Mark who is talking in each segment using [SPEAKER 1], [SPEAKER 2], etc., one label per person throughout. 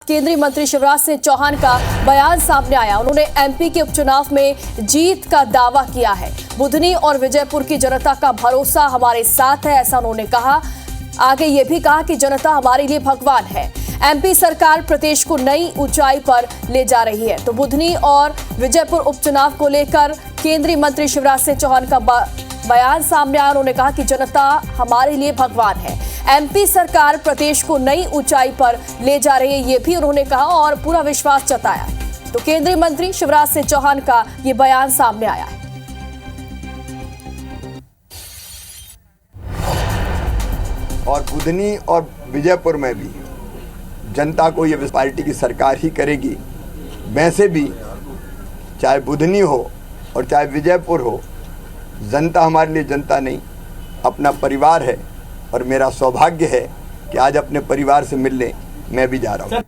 [SPEAKER 1] केंद्रीय मंत्री शिवराज सिंह चौहान का बयान सामने आया। उन्होंने एमपी के उपचुनाव में जीत का दावा किया है। बुधनी और विजयपुर की जनता का भरोसा हमारे साथ है, ऐसा उन्होंने कहा। आगे ये भी कहा कि जनता हमारे लिए भगवान है। एमपी सरकार प्रदेश को नई ऊंचाई पर ले जा रही है। तो बुधनी और विजयपुर उपचुनाव को लेकर केंद्रीय मंत्री शिवराज सिंह चौहान का बयान सामने आया। उन्होंने कहा कि जनता हमारे लिए भगवान है। एमपी सरकार प्रदेश को नई ऊंचाई पर ले जा रही है, ये भी उन्होंने कहा और पूरा विश्वास जताया। तो केंद्रीय मंत्री शिवराज सिंह चौहान का ये बयान सामने आया है।
[SPEAKER 2] और बुधनी और विजयपुर में भी जनता को ये पार्टी की सरकार ही करेगी। वैसे भी चाहे बुधनी हो और चाहे विजयपुर हो, जनता हमारे लिए जनता नहीं, अपना परिवार है। और मेरा सौभाग्य है कि आज अपने परिवार से मिलने मैं भी जा रहा हूँ।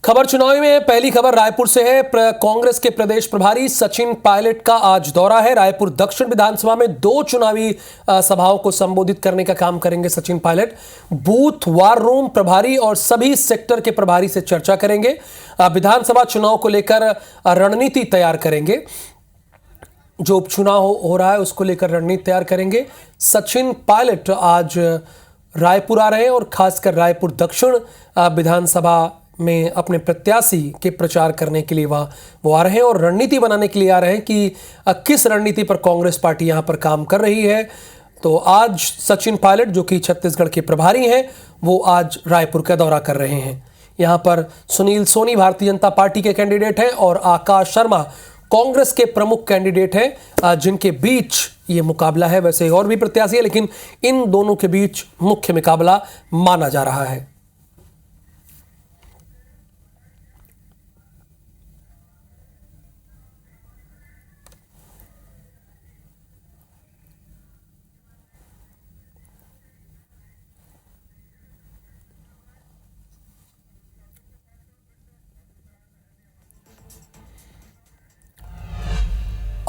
[SPEAKER 3] खबर चुनावी में पहली खबर रायपुर से है। कांग्रेस के प्रदेश प्रभारी सचिन पायलट का आज दौरा है। रायपुर दक्षिण विधानसभा में 2 चुनावी सभाओं को संबोधित करने का काम करेंगे Sachin Pilot. Booth war room प्रभारी और सभी सेक्टर के प्रभारी से चर्चा करेंगे। विधानसभा चुनाव को लेकर रणनीति तैयार करेंगे। जो उपचुनाव हो रहा है उसको लेकर रणनीति तैयार करेंगे। सचिन पायलट आज रायपुर आ रहे हैं और खासकर रायपुर दक्षिण विधानसभा में अपने प्रत्याशी के प्रचार करने के लिए वो आ रहे हैं और रणनीति बनाने के लिए आ रहे हैं कि किस रणनीति पर कांग्रेस पार्टी यहां पर काम कर रही है। तो आज सचिन पायलट जो कि छत्तीसगढ़ के प्रभारी हैं, वो आज रायपुर का दौरा कर रहे हैं। यहां पर सुनील सोनी भारतीय जनता पार्टी के कैंडिडेट हैं और आकाश शर्मा कांग्रेस के प्रमुख कैंडिडेट हैं, जिनके बीच ये मुकाबला है। वैसे और भी प्रत्याशी है, लेकिन इन दोनों के बीच मुख्य मुकाबला माना जा रहा है।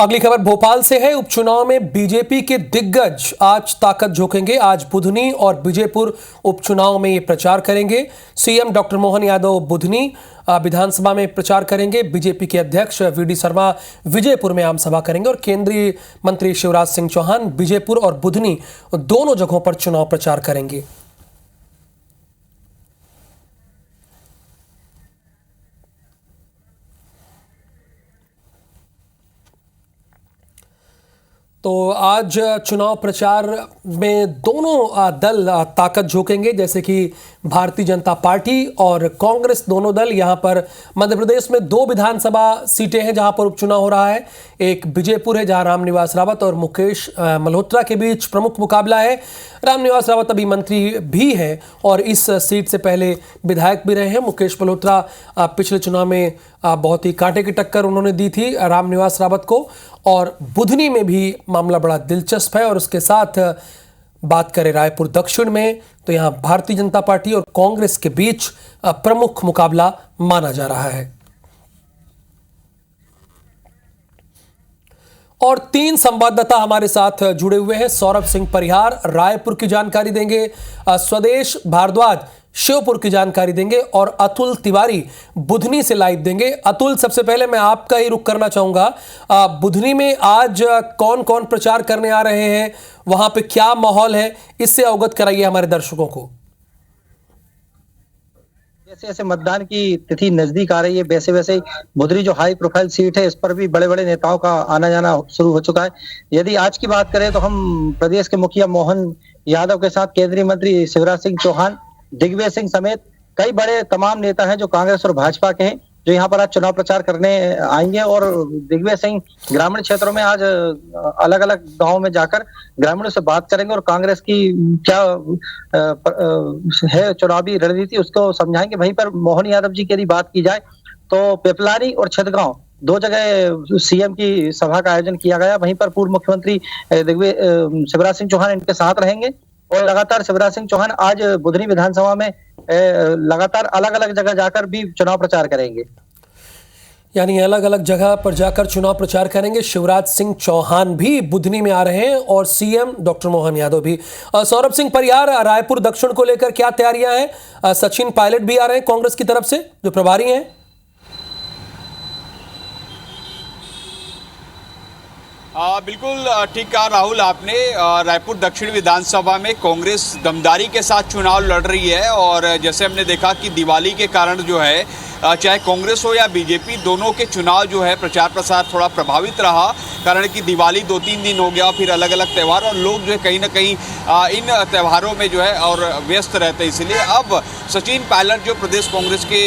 [SPEAKER 3] अगली खबर भोपाल से है। उपचुनाव में बीजेपी के दिग्गज आज ताकत झोंकेंगे। आज बुधनी और विजयपुर उपचुनाव में ये प्रचार करेंगे। सीएम डॉक्टर मोहन यादव बुधनी विधानसभा में प्रचार करेंगे। बीजेपी के अध्यक्ष वीडी शर्मा विजयपुर में आम सभा करेंगे और केंद्रीय मंत्री शिवराज सिंह चौहान विजयपुर और बुधनी दोनों जगहों पर चुनाव प्रचार करेंगे। तो आज चुनाव प्रचार में दोनों दल ताकत झोंकेंगे, जैसे कि भारतीय जनता पार्टी और कांग्रेस दोनों दल। यहां पर मध्य प्रदेश में 2 विधानसभा सीटें हैं जहां पर उपचुनाव हो रहा है। एक विजयपुर है जहां रामनिवास रावत और मुकेश मल्होत्रा के बीच प्रमुख मुकाबला है। रामनिवास रावत अभी मंत्री भी है और इस सीट से पहले विधायक भी रहे हैं। मुकेश मल्होत्रा पिछले चुनाव में बहुत ही कांटे की टक्कर उन्होंने दी थी रामनिवास रावत को। और बुधनी में भी मामला बड़ा दिलचस्प है। और उसके साथ बात करें रायपुर दक्षिण में, तो यहां भारतीय जनता पार्टी और कांग्रेस के बीच प्रमुख मुकाबला माना जा रहा है। और 3 संवाददाता हमारे साथ जुड़े हुए हैं। सौरभ सिंह परिहार रायपुर की जानकारी देंगे, स्वदेश भारद्वाज शिवपुर की जानकारी देंगे और अतुल तिवारी बुधनी से लाइव देंगे। अतुल, सबसे पहले मैं आपका ही रुख करना चाहूंगा। बुधनी में आज कौन कौन प्रचार करने आ रहे हैं, वहां पे क्या माहौल है, इससे अवगत कराइए हमारे दर्शकों को।
[SPEAKER 4] जैसे जैसे मतदान की तिथि नजदीक आ रही है, वैसे वैसे बुधनी जो हाई प्रोफाइल सीट है, इस पर भी बड़े बड़े नेताओं का आना जाना शुरू हो चुका है। यदि आज की बात करें तो हम प्रदेश के मुखिया मोहन यादव के साथ केंद्रीय मंत्री शिवराज सिंह चौहान, दिग्विजय सिंह समेत कई बड़े तमाम नेता हैं जो कांग्रेस और भाजपा के हैं। जो यहाँ पर आज चुनाव प्रचार करने आएंगे। और दिग्विजय सिंह ग्रामीण क्षेत्रों में आज अलग अलग गांवों में जाकर ग्रामीणों से बात करेंगे और कांग्रेस की क्या है चुनावी रणनीति उसको समझाएंगे। वहीं पर मोहन यादव जी की यदि बात की जाए तो पिपलानी और छिदगांव दो जगह सीएम की सभा का आयोजन किया गया। वहीं पर पूर्व मुख्यमंत्री शिवराज सिंह चौहान इनके साथ रहेंगे और लगातार शिवराज सिंह चौहान आज बुधनी विधानसभा में लगातार अलग अलग जगह जाकर भी चुनाव प्रचार करेंगे।
[SPEAKER 3] यानी अलग अलग जगह पर जाकर चुनाव प्रचार करेंगे। शिवराज सिंह चौहान भी बुधनी में आ रहे हैं और सीएम डॉक्टर मोहन यादव भी। सौरभ सिंह परिहार, रायपुर दक्षिण को लेकर क्या तैयारियां हैं? सचिन पायलट भी आ रहे हैं कांग्रेस की तरफ से जो प्रभारी हैं।
[SPEAKER 5] बिल्कुल ठीक कहा राहुल आपने। रायपुर दक्षिण विधानसभा में कांग्रेस दमदारी के साथ चुनाव लड़ रही है और जैसे हमने देखा कि दिवाली के कारण जो है चाहे कांग्रेस हो या बीजेपी, दोनों के चुनाव जो है प्रचार प्रसार थोड़ा प्रभावित रहा, कारण कि दिवाली 2-3 दिन हो गया, फिर अलग अलग त्यौहार और लोग जो है कहीं ना कहीं इन त्यौहारों में जो है और व्यस्त रहते हैं। इसलिए अब सचिन पायलट जो प्रदेश कांग्रेस के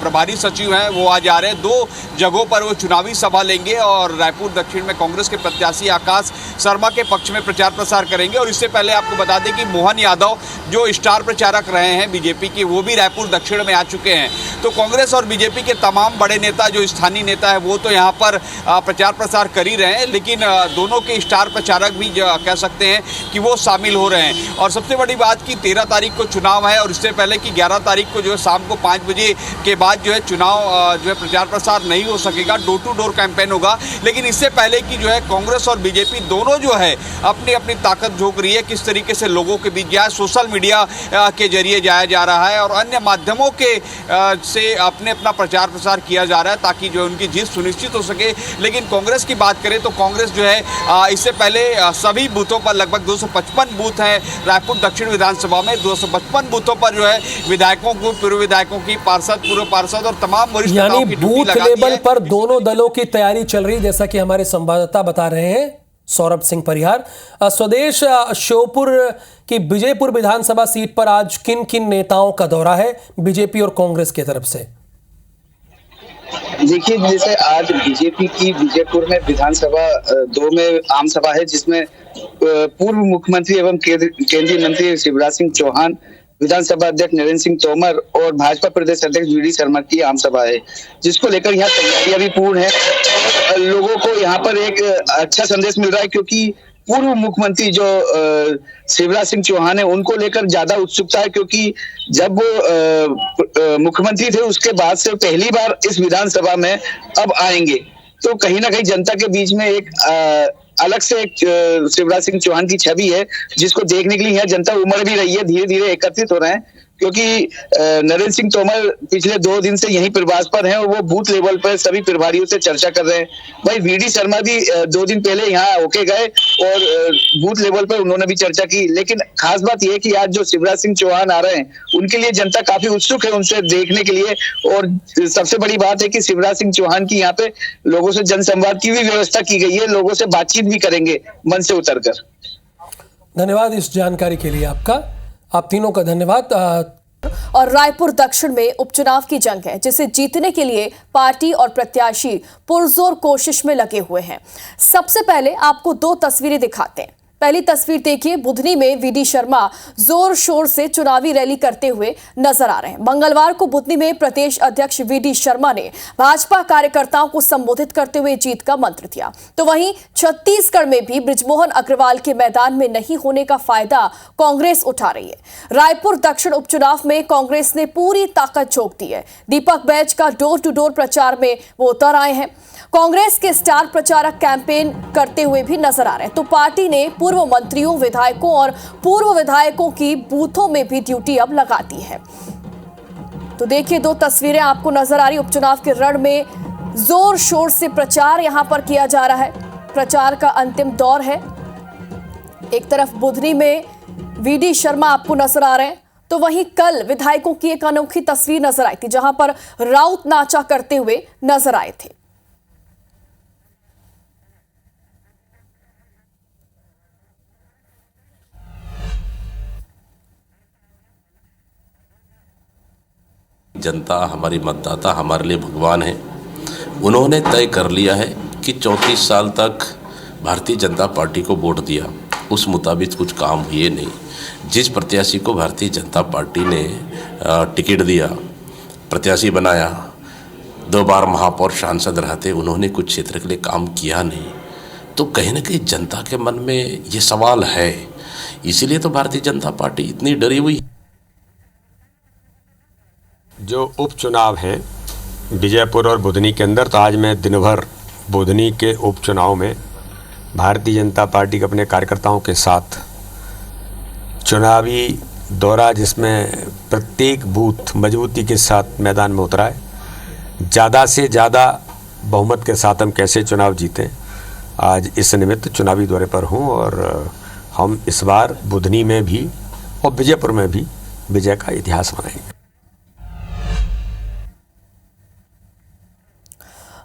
[SPEAKER 5] प्रभारी सचिव हैं वो आज आ रहे हैं। 2 जगहों पर वो चुनावी सभा लेंगे और रायपुर दक्षिण में कांग्रेस के प्रत्याशी आकाश शर्मा के पक्ष में प्रचार प्रसार करेंगे। और इससे पहले आपको बता दें कि मोहन यादव जो स्टार प्रचारक रहे हैं बीजेपी के, वो भी रायपुर दक्षिण में आ चुके हैं। तो कांग्रेस और बीजेपी के तमाम बड़े नेता जो स्थानीय नेता है वो तो यहाँ पर प्रचार प्रसार कर ही रहे हैं, लेकिन दोनों के स्टार प्रचारक भी कह सकते हैं कि वो शामिल हो रहे हैं। और सबसे बड़ी बात कि 13 तारीख को चुनाव है और इससे पहले कि 11 तारीख को जो है शाम को 5 बजे के बाद जो है चुनाव जो है प्रचार प्रसार नहीं हो सकेगा, डोर टू डोर कैंपेन होगा। लेकिन इससे पहले कि जो है कांग्रेस और बीजेपी दोनों जो है अपनी अपनी ताकत झोंक रही है, किस तरीके से लोगों के बीच जाए, सोशल मीडिया के जरिए जाया जा रहा है और अन्य माध्यमों के से अपने अपना प्रचार प्रसार किया जा रहा है ताकि जो उनकी जीत सुनिश्चित हो सके। लेकिन कांग्रेस की बात करें तो कांग्रेस जो है इससे पहले सभी बूथों पर लगभग 255 बूथ हैं रायपुर दक्षिण विधानसभा में। 255 बूथों पर जो है विधायकों को, पूर्व विधायकों की, पार्षद, पूर्व पार्षद और तमाम वरिष्ठ नेताओं की ड्यूटी लगा दी है।
[SPEAKER 3] बूथ लेवल पर दोनों दलों की तैयारी चल रही, जैसा कि हमारे संवाददाता बता रहे हैं सौरभ सिंह परिहार। स्वदेश, श्योपुर की विजयपुर विधानसभा सीट पर आज किन किन नेताओं का दौरा है बीजेपी और कांग्रेस की तरफ से?
[SPEAKER 6] देखिए, जैसे आज बीजेपी की विजयपुर में विधानसभा 2 में आम सभा है, जिसमें पूर्व मुख्यमंत्री एवं केंद्रीय मंत्री शिवराज सिंह चौहान, विधानसभा अध्यक्ष नरेंद्र सिंह तोमर और भाजपा प्रदेश अध्यक्ष वी डी शर्मा की आम सभा है, जिसको लेकर यहाँ तैयारियां भी पूर्ण है और लोगों को यहाँ पर एक अच्छा संदेश मिल रहा है, क्योंकि पूर्व मुख्यमंत्री जो शिवराज सिंह चौहान है उनको लेकर ज्यादा उत्सुकता है, क्योंकि जब वो मुख्यमंत्री थे उसके बाद से पहली बार इस विधानसभा में अब आएंगे, तो कहीं ना कहीं जनता के बीच में एक अलग से एक शिवराज सिंह चौहान की छवि है, जिसको देखने के लिए यहाँ जनता उमड़ भी रही है, धीरे धीरे एकत्रित हो रहे हैं। क्योंकि नरेंद्र सिंह तोमर पिछले 2 दिन से यहीं प्रवास पर हैं और वो बूथ लेवल पर सभी प्रभारियों से चर्चा कर रहे हैं। भाई वी डी शर्मा भी 2 दिन पहले यहाँ होके गए और बूथ लेवल पर उन्होंने भी चर्चा की। लेकिन खास बात यह है कि आज जो शिवराज सिंह चौहान आ रहे हैं उनके लिए जनता काफी उत्सुक है उनसे देखने के लिए। और सबसे बड़ी बात है कि शिवराज सिंह चौहान की यहाँ पे लोगों से जनसंवाद की भी व्यवस्था की गई है, लोगों से बातचीत भी करेंगे मन से उतरकर।
[SPEAKER 3] धन्यवाद इस जानकारी के लिए आपका, आप तीनों का धन्यवाद।
[SPEAKER 1] और रायपुर दक्षिण में उपचुनाव की जंग है, जिसे जीतने के लिए पार्टी और प्रत्याशी पुरजोर कोशिश में लगे हुए हैं। सबसे पहले आपको 2 तस्वीरें दिखाते हैं। पहली तस्वीर देखिए, बुधनी में वीडी शर्मा जोर शोर से चुनावी रैली करते हुए नजर आ रहे हैं। मंगलवार को बुधनी में प्रदेश अध्यक्ष वीडी शर्मा ने भाजपा कार्यकर्ताओं को संबोधित करते हुए जीत का मंत्र दिया। तो वहीं छत्तीसगढ़ में भी बृजमोहन अग्रवाल के मैदान में नहीं होने का फायदा कांग्रेस उठा रही है। रायपुर दक्षिण उपचुनाव में कांग्रेस ने पूरी ताकत झोंक दी है। दीपक बैज का डोर टू डोर प्रचार में वो उतर आए हैं। कांग्रेस के स्टार प्रचारक कैंपेन करते हुए भी नजर आ रहे हैं। तो पार्टी ने पूर्व मंत्रियों, विधायकों और पूर्व विधायकों की बूथों में भी ड्यूटी अब लगा दी है। तो देखिए 2 तस्वीरें आपको नजर आ रही। उपचुनाव के रण में जोर शोर से प्रचार यहां पर किया जा रहा है। प्रचार का अंतिम दौर है। एक तरफ बुधनी में वीडी शर्मा आपको नजर आ रहे हैं, तो वहीं कल विधायकों की एक अनोखी तस्वीर नजर आई थी, जहां पर राउत नाचा करते हुए नजर आए थे।
[SPEAKER 7] जनता, हमारी मतदाता हमारे लिए भगवान है। उन्होंने तय कर लिया है कि 34 साल तक भारतीय जनता पार्टी को वोट दिया, उस मुताबिक कुछ काम हुए नहीं। जिस प्रत्याशी को भारतीय जनता पार्टी ने टिकट दिया, प्रत्याशी बनाया, 2 बार महापौर सांसद रहते, उन्होंने कुछ क्षेत्र के लिए काम किया नहीं, तो कहीं ना कहीं जनता के मन में ये सवाल है। इसीलिए तो भारतीय जनता पार्टी इतनी डरी हुई।
[SPEAKER 8] जो उपचुनाव हैं विजयपुर और बुधनी के अंदर, तो आज मैं दिन भर बुधनी के उपचुनाव में भारतीय जनता पार्टी के अपने कार्यकर्ताओं के साथ चुनावी दौरा, जिसमें प्रत्येक बूथ मजबूती के साथ मैदान में उतरा है। ज़्यादा से ज़्यादा बहुमत के साथ हम कैसे चुनाव जीतें, आज इस निमित्त चुनावी दौरे पर हूं और हम इस बार बुधनी में भी और विजयपुर में भी विजय का इतिहास बनाएंगे।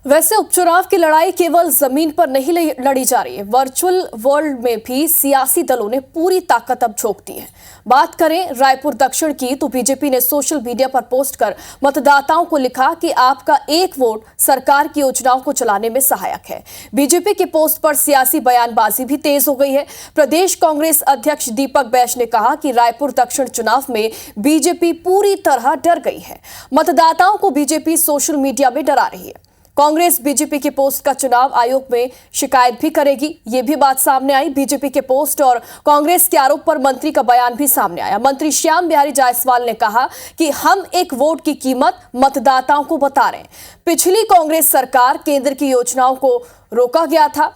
[SPEAKER 1] वैसे उपचुनाव की लड़ाई केवल जमीन पर नहीं लड़ी जा रही है, वर्चुअल वर्ल्ड में भी सियासी दलों ने पूरी ताकत अब झोंक दी है। बात करें रायपुर दक्षिण की, तो बीजेपी ने सोशल मीडिया पर पोस्ट कर मतदाताओं को लिखा कि आपका एक वोट सरकार की योजनाओं को चलाने में सहायक है। बीजेपी के पोस्ट पर सियासी बयानबाजी भी तेज हो गई है। प्रदेश कांग्रेस अध्यक्ष दीपक बैज ने कहा कि रायपुर दक्षिण चुनाव में बीजेपी पूरी तरह डर गई है। मतदाताओं को बीजेपी सोशल मीडिया में डरा रही है। कांग्रेस बीजेपी के पोस्ट का चुनाव आयोग में शिकायत भी करेगी, ये भी बात सामने आई। बीजेपी के पोस्ट और कांग्रेस के आरोप पर मंत्री का बयान भी सामने आया। मंत्री श्याम बिहारी जायसवाल ने कहा कि हम एक वोट की कीमत मतदाताओं को बता रहे हैं। पिछली कांग्रेस सरकार केंद्र की योजनाओं को रोका गया था।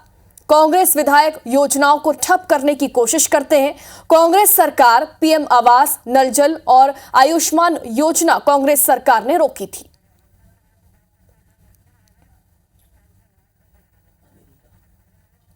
[SPEAKER 1] कांग्रेस विधायक योजनाओं को ठप करने की कोशिश करते हैं। कांग्रेस सरकार पीएम आवास, नल जल और आयुष्मान योजना कांग्रेस सरकार ने रोकी थी।